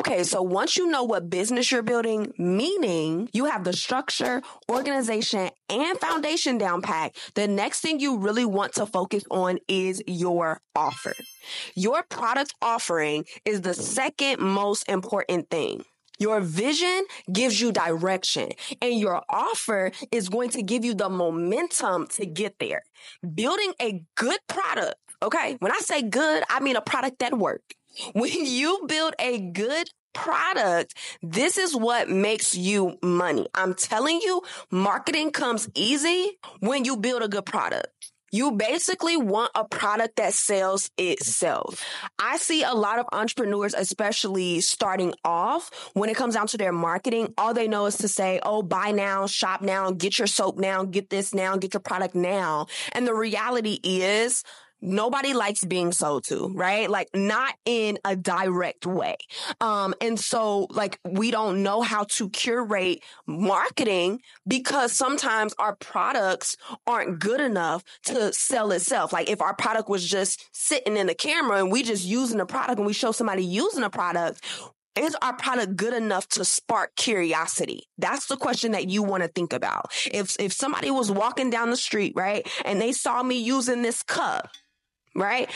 Okay, so once you know what business you're building, meaning you have the structure, organization, and foundation down pat, the next thing you really want to focus on is your offer. Your product offering is the second most important thing. Your vision gives you direction, and your offer is going to give you the momentum to get there. Building a good product, okay? When I say good, I mean a product that works. When you build a good product, this is what makes you money. I'm telling you, marketing comes easy when you build a good product. You basically want a product that sells itself. I see a lot of entrepreneurs, especially starting off, when it comes down to their marketing, all they know is to say, oh, buy now, shop now, get your soap now, get this now, get your product now. And the reality is, nobody likes being sold to, right? Like, not in a direct way. And so, like, we don't know how to curate marketing because sometimes our products aren't good enough to sell itself. Like, if our product was just sitting in the camera and we just using the product and we show somebody using the product, is our product good enough to spark curiosity? That's the question that you want to think about. If somebody was walking down the street, right, and they saw me using this cup, right?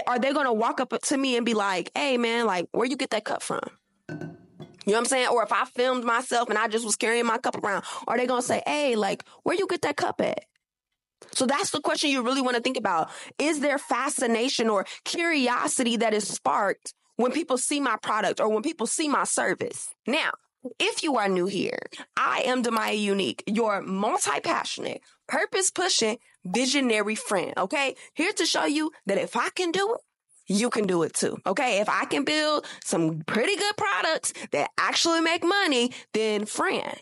Are they going to walk up to me and be like, hey, man, like, where you get that cup from? You know what I'm saying? Or if I filmed myself and I just was carrying my cup around, are they going to say, hey, like, where you get that cup at? So that's the question you really want to think about. Is there fascination or curiosity that is sparked when people see my product or when people see my service? Now, if you are new here, I am Demaya Unique, your multi-passionate, purpose-pushing, visionary friend, okay? Here to show you that if I can do it, you can do it too, okay? If I can build some pretty good products that actually make money, then friend,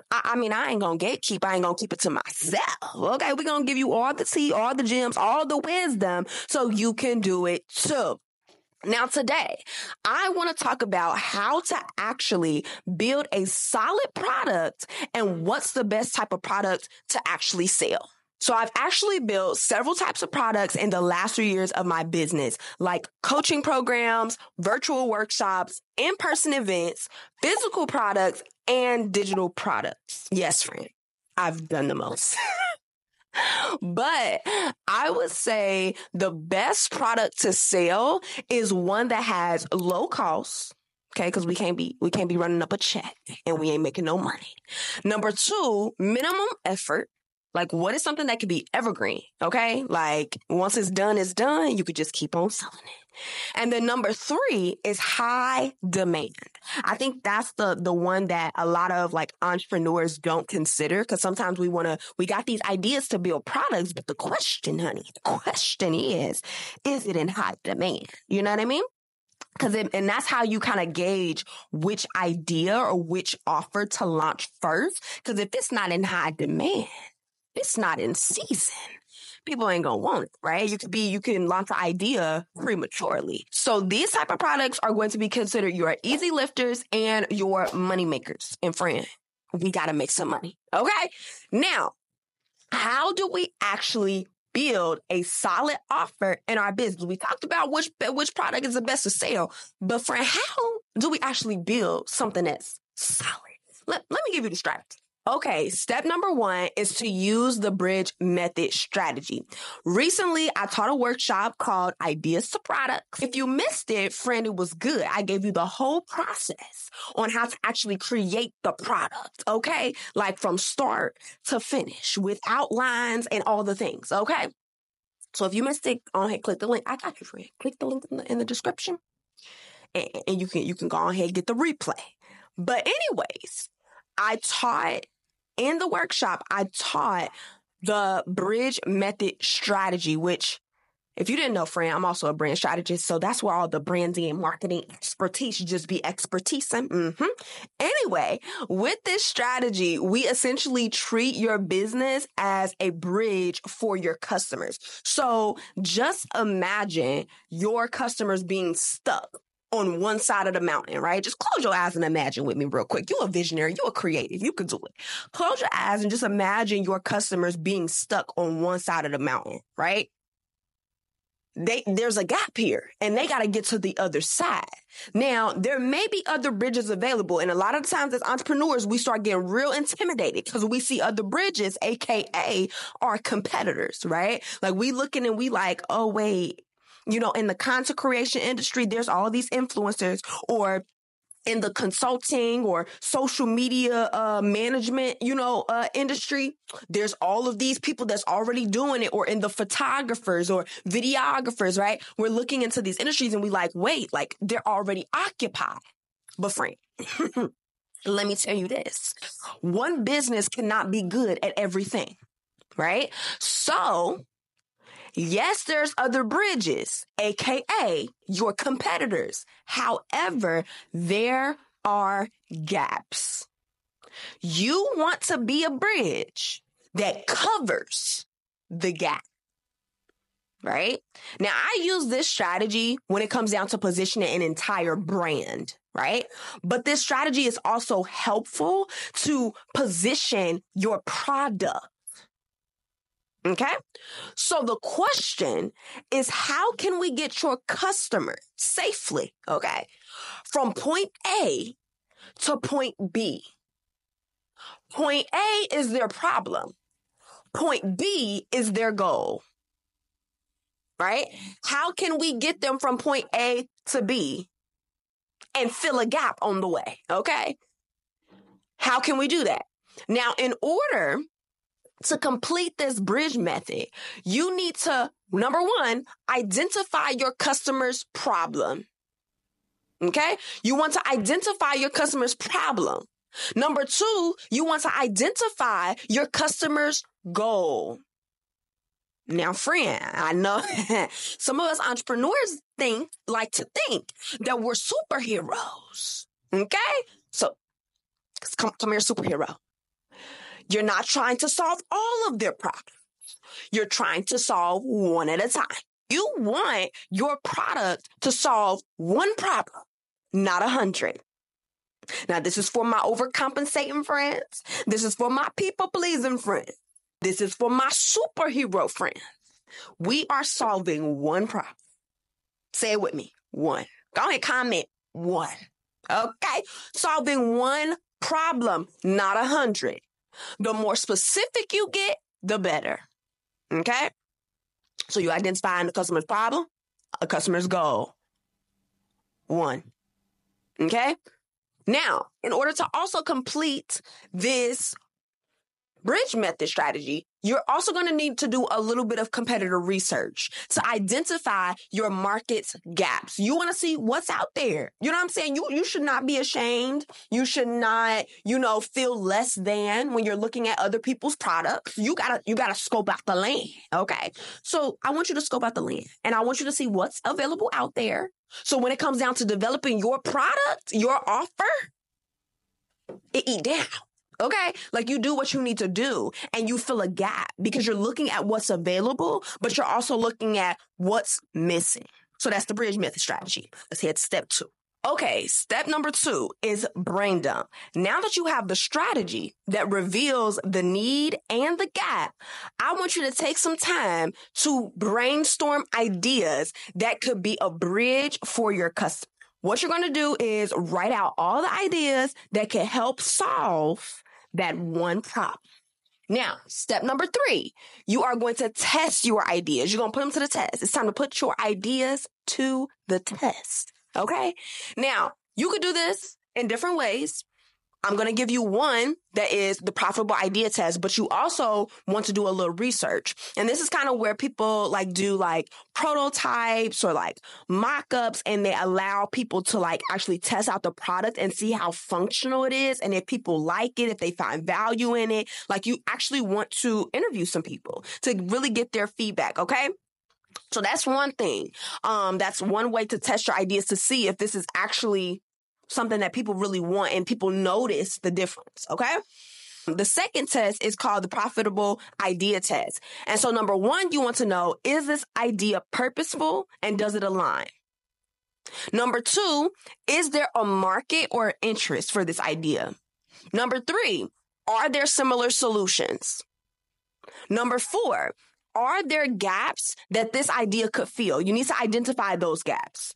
I mean, I ain't gonna gatekeep. I ain't gonna keep it to myself, okay? We're gonna give you all the tea, all the gems, all the wisdom so you can do it too. Now, today, I want to talk about how to actually build a solid product and what's the best type of product to actually sell. So I've actually built several types of products in the last 3 years of my business, like coaching programs, virtual workshops, in-person events, physical products, and digital products. Yes, friend, I've done the most. But I would say the best product to sell is one that has low costs. Okay, because we can't be running up a check and we ain't making no money. Number 2, minimum effort. Like, what is something that could be evergreen? Okay, like once it's done, you could just keep on selling it. And then number 3 is high demand. I think that's the one that a lot of like entrepreneurs don't consider, because sometimes we got these ideas to build products, but the question is it in high demand? You know what I mean? And that's how you kind of gauge which idea or which offer to launch first. Because if it's not in high demand, it's not in season, people ain't gonna want it, right? You can launch an idea prematurely. So these type of products are going to be considered your easy lifters and your money makers. And friend, we gotta make some money. Okay. Now, how do we actually build a solid offer in our business? We talked about which product is the best to sell, but friend, how do we actually build something that's solid? Let me give you the strategy. Okay, step number 1 is to use the bridge method strategy. Recently, I taught a workshop called Ideas to Products. If you missed it, friend, it was good. I gave you the whole process on how to actually create the product, okay? Like from start to finish with outlines and all the things, okay? So if you missed it, go ahead, click the link. I got you, friend. Click the link in the description and you can go ahead and get the replay. But anyways, in the workshop, I taught the bridge method strategy, which, if you didn't know, friend, I'm also a brand strategist. So that's where all the branding and marketing expertise should just be expertise. Anyway, with this strategy, we essentially treat your business as a bridge for your customers. So just imagine your customers being stuck on one side of the mountain, right? Just close your eyes and imagine with me real quick. You're a visionary. You're a creative. You can do it. Close your eyes and just imagine your customers being stuck on one side of the mountain, right? there's a gap here and they got to get to the other side. Now, there may be other bridges available. And a lot of times as entrepreneurs, we start getting real intimidated because we see other bridges, AKA our competitors, right? Like we looking and we like, oh, wait, in the content creation industry, there's all these influencers, or in the consulting or social media management, industry, there's all of these people that's already doing it, or in the photographers or videographers, right? We're looking into these industries and we like, wait, like they're already occupied. But friend, let me tell you this. One business cannot be good at everything, right? So yes, there's other bridges, AKA your competitors. However, there are gaps. You want to be a bridge that covers the gap, right? Now, I use this strategy when it comes down to positioning an entire brand, right? But this strategy is also helpful to position your product. Okay. So the question is, how can we get your customer safely, okay, from point A to point B? Point A is their problem. Point B is their goal, right? How can we get them from point A to B and fill a gap on the way, okay? How can we do that? Now, in order to complete this bridge method, you need to, number one, identify your customer's problem. Okay? You want to identify your customer's problem. Number two, you want to identify your customer's goal. Now, friend, I know some of us entrepreneurs like to think that we're superheroes. Okay? So, come here, superhero. You're not trying to solve all of their problems. You're trying to solve one at a time. You want your product to solve one problem, not 100. Now, this is for my overcompensating friends. This is for my people-pleasing friends. This is for my superhero friends. We are solving one problem. Say it with me. One. Go ahead, comment. One. Okay? Solving one problem, not 100. The more specific you get, the better. Okay? So you identifying the customer's problem, a customer's goal. One. Okay? Now, in order to also complete this bridge method strategy, you're also going to need to do a little bit of competitor research to identify your market's gaps. You want to see what's out there. You know what I'm saying? You should not be ashamed. You should not, feel less than when you're looking at other people's products. You gotta scope out the land. Okay. So I want you to scope out the land, and I want you to see what's available out there. So when it comes down to developing your product, your offer, it eat down. Okay? Like you do what you need to do and you fill a gap because you're looking at what's available, but you're also looking at what's missing. So that's the bridge method strategy. Let's head to step 2. Okay, step number 2 is brain dump. Now that you have the strategy that reveals the need and the gap, I want you to take some time to brainstorm ideas that could be a bridge for your customer. What you're going to do is write out all the ideas that can help solve that one problem. Now, step number 3, you are going to test your ideas. You're going to put them to the test. It's time to put your ideas to the test. Okay? Now, you could do this in different ways. I'm going to give you one that is the profitable idea test, but you also want to do a little research. And this is kind of where people do prototypes or mock-ups, and they allow people to actually test out the product and see how functional it is. And if people like it, if they find value in it, you actually want to interview some people to really get their feedback. Okay. So that's one thing. That's one way to test your ideas to see if this is actually something that people really want and people notice the difference, okay? The second test is called the profitable idea test. And so number 1, you want to know, is this idea purposeful and does it align? Number 2, is there a market or interest for this idea? Number 3, are there similar solutions? Number 4, are there gaps that this idea could fill? You need to identify those gaps.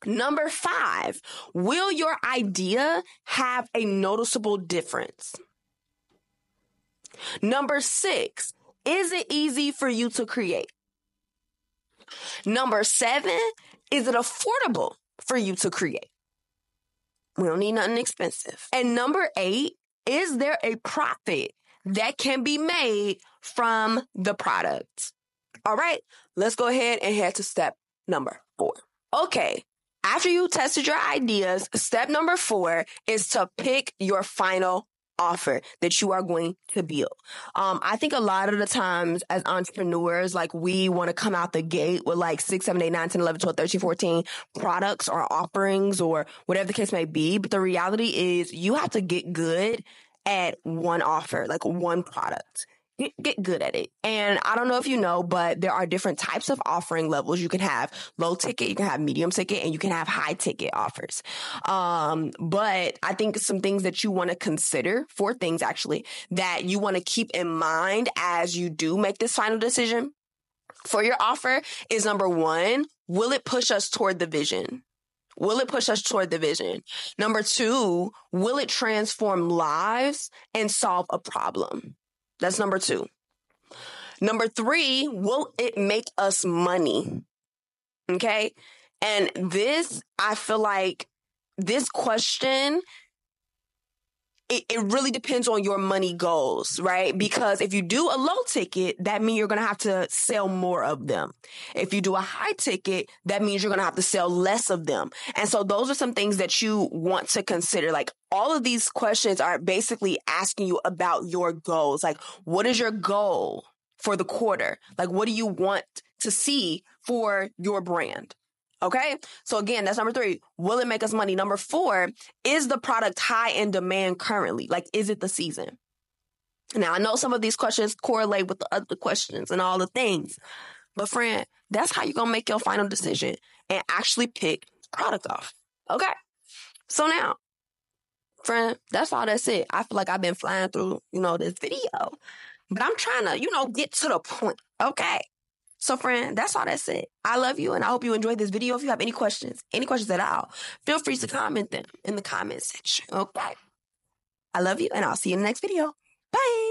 Number 5, will your idea have a noticeable difference? Number 6, is it easy for you to create? Number 7, is it affordable for you to create? We don't need nothing expensive. And number 8, is there a profit that can be made from the product? All right, let's go ahead and head to step number 4. Okay, after you tested your ideas, step number 4 is to pick your final offer that you are going to build. I think a lot of the times as entrepreneurs, like we want to come out the gate with like 6, 7, 8, 9, 10, 11, 12, 13, 14 products or offerings or whatever the case may be. But the reality is you have to get good at one offer, like one product. Get good at it. And I don't know if you know, but there are different types of offering levels. You can have low ticket, you can have medium ticket, and you can have high ticket offers. But I think some things that you want to consider, 4 things actually, that you want to keep in mind as you do make this final decision for your offer is number 1, will it push us toward the vision? Will it push us toward the vision? Number 2, will it transform lives and solve a problem? That's number 2. Number 3, will it make us money? Okay. And this, I feel like this question, it really depends on your money goals, right? Because if you do a low ticket, that means you're going to have to sell more of them. If you do a high ticket, that means you're going to have to sell less of them. And so those are some things that you want to consider. Like all of these questions are basically asking you about your goals. Like, what is your goal for the quarter? Like, what do you want to see for your brand? Okay. So again, that's number 3. Will it make us money? Number 4, is the product high in demand currently? Like, is it the season? Now, I know some of these questions correlate with the other questions and all the things, but friend, that's how you're going to make your final decision and actually pick product off. Okay. So now, friend, that's all that's it. I feel like I've been flying through, this video, but I'm trying to, get to the point. Okay. So friend, that's all that's it. I love you and I hope you enjoyed this video. If you have any questions at all, feel free to comment them in the comment section. Okay. I love you and I'll see you in the next video. Bye.